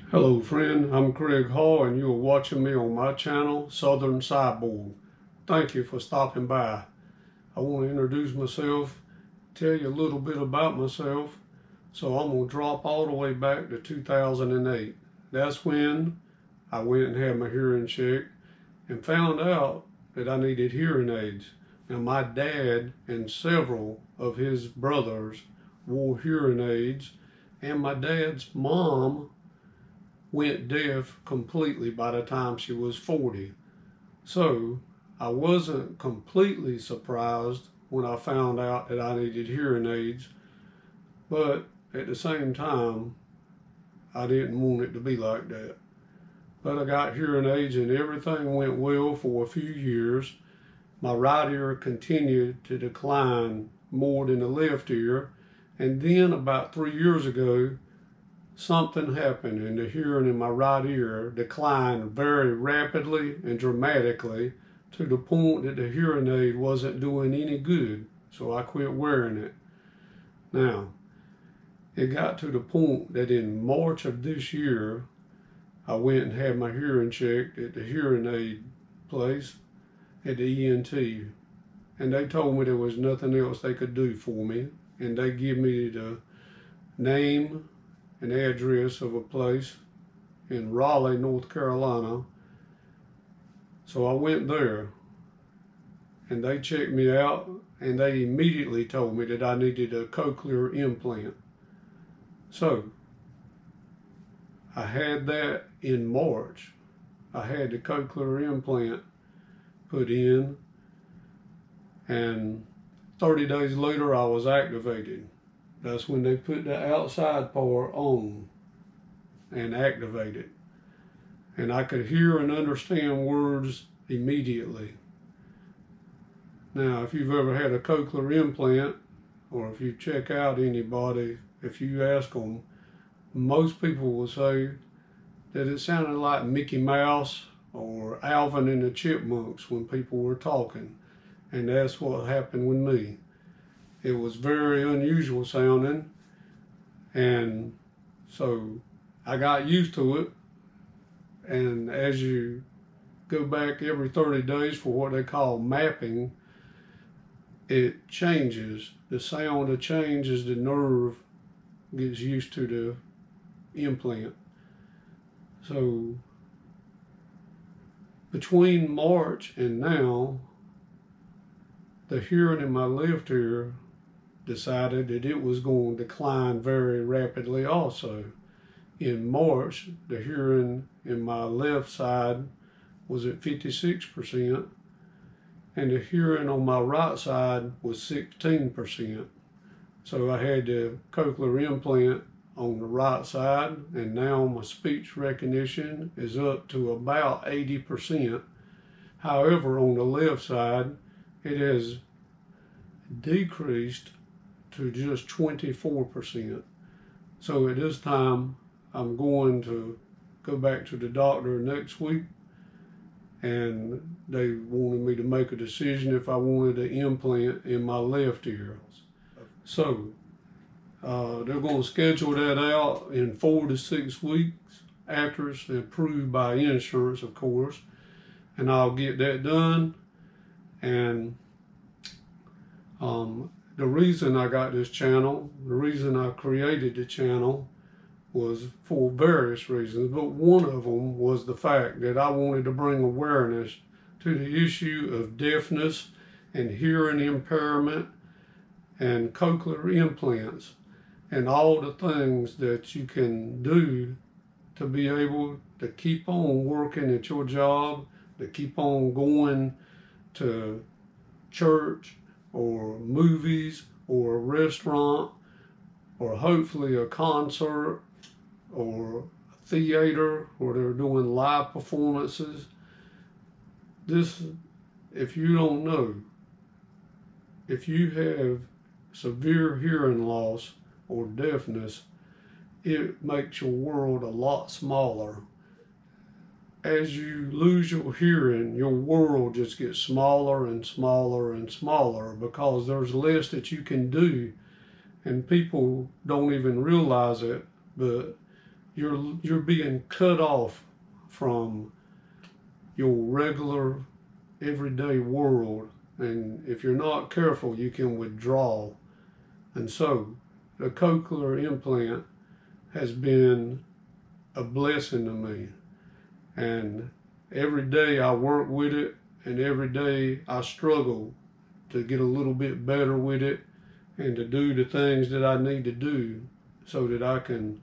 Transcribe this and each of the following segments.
Hello friend, I'm Craig Hall and you are watching me on my channel, Southern Cyborg. Thank you for stopping by. I want to introduce myself, tell you a little bit about myself. So I'm going to drop all the way back to 2008. That's when I went and had my hearing checked and found out that I needed hearing aids. Now my dad and several of his brothers wore hearing aids, and my dad's mom went deaf completely by the time she was 40. So I wasn't completely surprised when I found out that I needed hearing aids, but at the same time, I didn't want it to be like that. But I got hearing aids and everything went well for a few years. My right ear continued to decline more than the left ear, and then about 3 years ago, something happened and the hearing in my right ear declined very rapidly and dramatically to the point that the hearing aid wasn't doing any good, so I quit wearing it. Now, it got to the point that in March of this year, I went and had my hearing checked at the hearing aid place at the ENT, and they told me there was nothing else they could do for me, and they give me the name an address of a place in Raleigh, North Carolina. So I went there and they checked me out and they immediately told me that I needed a cochlear implant. So I had that in March. I had the cochlear implant put in, and 30 days later I was activated. That's when they put the outside part on and activate it. And I could hear and understand words immediately. Now, if you've ever had a cochlear implant, or if you check out anybody, if you ask them, most people will say that it sounded like Mickey Mouse or Alvin and the Chipmunks when people were talking. And that's what happened with me. It was very unusual sounding, and so I got used to it. And as you go back every 30 days for what they call mapping, it changes. The sound changes, the nerve gets used to the implant. So between March and now, the hearing in my left ear decided that it was going to decline very rapidly also. In March, the hearing in my left side was at 56%, and the hearing on my right side was 16%. So I had the cochlear implant on the right side, and now my speech recognition is up to about 80%. However, on the left side, it has decreased to just 24%. So at this time, I'm going to go back to the doctor next week, and they wanted me to make a decision if I wanted an implant in my left ear. So they're going to schedule that out in 4 to 6 weeks after it's approved by insurance, of course, and I'll get that done. And the reason I got this channel, the reason I created the channel was for various reasons, but one of them was the fact that I wanted to bring awareness to the issue of deafness and hearing impairment and cochlear implants and all the things that you can do to be able to keep on working at your job, to keep on going to church or movies or a restaurant or hopefully a concert or a theater where they're doing live performances. This, if you don't know, if you have severe hearing loss or deafness, it makes your world a lot smaller. As you lose your hearing, your world just gets smaller and smaller and smaller because there's less that you can do, and people don't even realize it, but you're being cut off from your regular everyday world, and if you're not careful you can withdraw. And so the cochlear implant has been a blessing to me, and every day I work with it, and every day I struggle to get a little bit better with it and to do the things that I need to do so that I can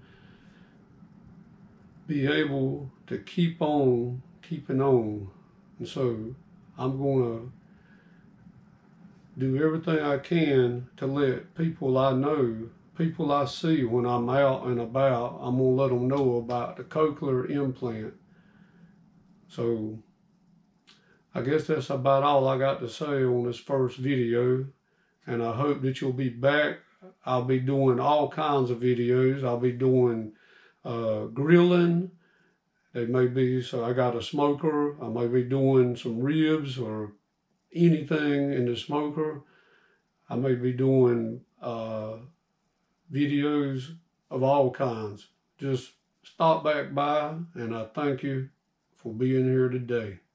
be able to keep on keeping on. And so I'm going to do everything I can to let people I know, people I see when I'm out and about, I'm going to let them know about the cochlear implant. So I guess that's about all I got to say on this first video, and I hope that you'll be back. I'll be doing all kinds of videos. I'll be doing grilling. They may be, so I got a smoker. I may be doing some ribs or anything in the smoker. I may be doing videos of all kinds. Just stop back by, and I thank you for being here today.